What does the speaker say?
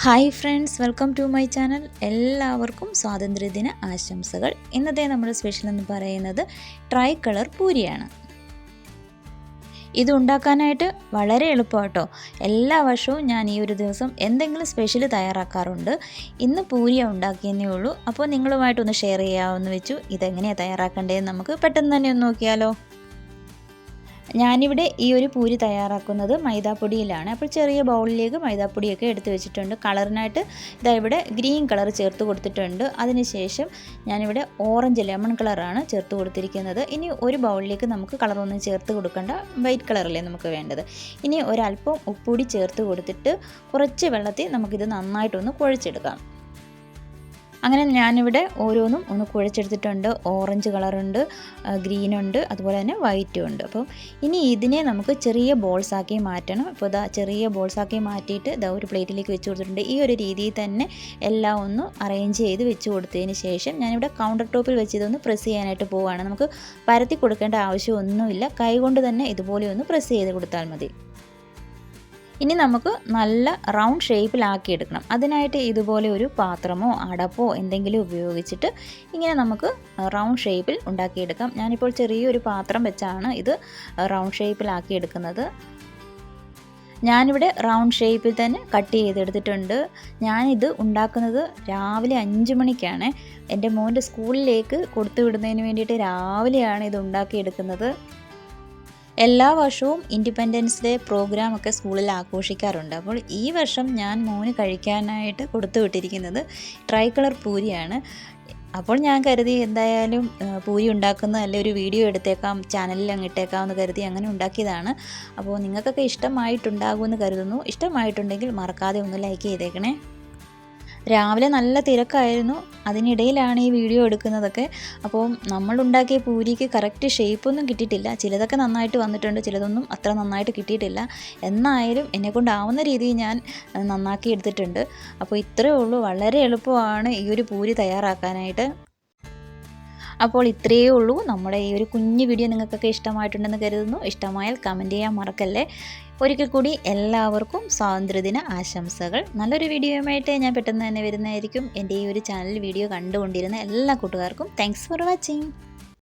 Hi friends, welcome to my channel. എല്ലാവർക്കും സ്വാതന്ത്ര്യദിന ആശംസകൾ. ഇന്നത്തെ നമ്മുടെ സ്പെഷ്യൽ എന്ന് പറയുന്നത് ട്രൈ കളർ പൂരിയാണ്. ഇത് ഉണ്ടാക്കാനായിട്ട് വളരെ എളുപ്പമാട്ടോ. എല്ലാ വർഷവും ഞാൻ ഈ ഒരു ദിവസം എന്തെങ്കിലും സ്പെഷ്യൽ തയ്യാറാക്കാറുണ്ട്. ഇന്ന് പൂരിയാണ് ഉണ്ടാക്കിയെന്നേ ഉള്ളൂ. അപ്പോൾ നിങ്ങളുമായിട്ടൊന്ന് ഷെയർ ചെയ്യാമെന്ന് വെച്ചു. ഇതെങ്ങനെയാണ് തയ്യാറാക്കേണ്ടതെന്ന് നമുക്ക് പെട്ടെന്ന് തന്നെ ഒന്ന് നോക്കിയാലോ. ഞാനിവിടെ ഈ ഒരു പൂരി തയ്യാറാക്കുന്നത് മൈദാപ്പൊടിയിലാണ്. അപ്പോൾ ചെറിയ ബൗളിലേക്ക് മൈദാപ്പൊടിയൊക്കെ എടുത്ത് വെച്ചിട്ടുണ്ട്. കളറിനായിട്ട് ഇതാ ഇവിടെ ഗ്രീൻ കളർ ചേർത്ത് കൊടുത്തിട്ടുണ്ട്. അതിനുശേഷം ഞാനിവിടെ ഓറഞ്ച് ലെമൺ കളറാണ് ചേർത്ത് കൊടുത്തിരിക്കുന്നത്. ഇനി ഒരു ബൗളിലേക്ക് നമുക്ക് കളറൊന്നും ചേർത്ത് കൊടുക്കേണ്ട, വൈറ്റ് കളറല്ലേ നമുക്ക് വേണ്ടത്. ഇനി ഒരല്പം ഉപ്പുപൊടി ചേർത്ത് കൊടുത്തിട്ട് കുറച്ച് വെള്ളത്തിൽ നമുക്കിത് നന്നായിട്ടൊന്ന് കുഴച്ചെടുക്കാം. അങ്ങനെ ഞാനിവിടെ ഓരോന്നും ഒന്ന് കുഴച്ചെടുത്തിട്ടുണ്ട്. ഓറഞ്ച് കളറുണ്ട്, ഗ്രീനുണ്ട്, അതുപോലെ തന്നെ വൈറ്റും ഉണ്ട്. അപ്പോൾ ഇനി ഇതിനെ നമുക്ക് ചെറിയ ബോൾസാക്കി മാറ്റണം. അപ്പോൾ ഇതാ ചെറിയ ബോൾസാക്കി മാറ്റിയിട്ട് ഇതാ ഒരു പ്ലേറ്റിലേക്ക് വെച്ച് കൊടുത്തിട്ടുണ്ട്. ഈ ഒരു രീതിയിൽ തന്നെ എല്ലാം ഒന്ന് അറേഞ്ച് ചെയ്ത് വെച്ച് കൊടുത്തതിന് ശേഷം ഞാനിവിടെ കൗണ്ടർ ടോപ്പിൽ വെച്ച് ഇതൊന്ന് പ്രസ് ചെയ്യാനായിട്ട് പോവുകയാണ്. നമുക്ക് പരത്തി കൊടുക്കേണ്ട ആവശ്യമൊന്നുമില്ല. കൈകൊണ്ട് തന്നെ ഇതുപോലെ ഒന്ന് പ്രസ് ചെയ്ത് കൊടുത്താൽ മതി. ഇനി നമുക്ക് നല്ല റൗണ്ട് ഷേപ്പിലാക്കിയെടുക്കണം. അതിനായിട്ട് ഇതുപോലെ ഒരു പാത്രമോ അടപ്പോ എന്തെങ്കിലും ഉപയോഗിച്ചിട്ട് ഇങ്ങനെ നമുക്ക് റൗണ്ട് ഷേപ്പിൽ ഉണ്ടാക്കിയെടുക്കാം. ഞാനിപ്പോൾ ചെറിയൊരു പാത്രം വെച്ചാണ് ഇത് റൗണ്ട് ഷേപ്പിലാക്കിയെടുക്കുന്നത്. ഞാനിവിടെ റൗണ്ട് ഷേപ്പിൽ തന്നെ കട്ട് ചെയ്തെടുത്തിട്ടുണ്ട്. ഞാനിത് ഉണ്ടാക്കുന്നത് രാവിലെ 5 മണിക്കാണ്. എൻ്റെ മോൻ്റെ സ്കൂളിലേക്ക് കൊടുത്തു വിടുന്നതിന് വേണ്ടിയിട്ട് രാവിലെയാണ് ഇത് ഉണ്ടാക്കിയെടുക്കുന്നത്. എല്ലാ വർഷവും ഇൻഡിപെൻഡൻസ് ഡേ പ്രോഗ്രാമൊക്കെ സ്കൂളിൽ ആഘോഷിക്കാറുണ്ട്. അപ്പോൾ ഈ വർഷം ഞാൻ മോന് കഴിക്കാനായിട്ട് കൊടുത്തു വിട്ടിരിക്കുന്നത് ട്രൈ കളർ പൂരിയാണ്. അപ്പോൾ ഞാൻ കരുതി എന്തായാലും പൂരി ഉണ്ടാക്കുന്ന നല്ലൊരു വീഡിയോ എടുത്തേക്കാം, ചാനലിൽ അങ്ങിട്ടേക്കാം എന്ന് കരുതി അങ്ങനെ ഉണ്ടാക്കിയതാണ്. അപ്പോൾ നിങ്ങൾക്കൊക്കെ ഇഷ്ടമായിട്ടുണ്ടാകുമെന്ന് കരുതുന്നു. ഇഷ്ടമായിട്ടുണ്ടെങ്കിൽ മറക്കാതെ ഒന്ന് ലൈക്ക് ചെയ്തേക്കണേ. രാവിലെ നല്ല തിരക്കായിരുന്നു, അതിനിടയിലാണ് ഈ വീഡിയോ എടുക്കുന്നതൊക്കെ. അപ്പോൾ നമ്മളുണ്ടാക്കിയ പൂരിക്ക് കറക്റ്റ് ഷേപ്പൊന്നും കിട്ടിയിട്ടില്ല. ചിലതൊക്കെ നന്നായിട്ട് വന്നിട്ടുണ്ട്, ചിലതൊന്നും അത്ര നന്നായിട്ട് കിട്ടിയിട്ടില്ല. എന്നായാലും എന്നെക്കൊണ്ടാവുന്ന രീതിയിൽ ഞാൻ നന്നാക്കി എടുത്തിട്ടുണ്ട്. അപ്പോൾ ഇത്രയേ ഉള്ളൂ. വളരെ എളുപ്പമാണ് ഈ ഒരു പൂരി തയ്യാറാക്കാനായിട്ട്. അപ്പോൾ ഇത്രയേ ഉള്ളൂ. നമ്മുടെ ഈ ഒരു കുഞ്ഞു വീഡിയോ നിങ്ങൾക്കൊക്കെ ഇഷ്ടമായിട്ടുണ്ടെന്ന് കരുതുന്നു. ഇഷ്ടമായാൽ കമൻറ്റ് ചെയ്യാൻ മറക്കല്ലേ. ഒരിക്കൽ കൂടി എല്ലാവർക്കും സ്വാതന്ത്ര്യദിന ആശംസകൾ. നല്ലൊരു വീഡിയോയുമായിട്ട് ഞാൻ പെട്ടെന്ന് തന്നെ വരുന്നതായിരിക്കും. എൻ്റെ ഈ ഒരു ചാനൽ വീഡിയോ കണ്ടുകൊണ്ടിരുന്ന എല്ലാ കൂട്ടുകാർക്കും താങ്ക്സ് ഫോർ വാച്ചിങ്.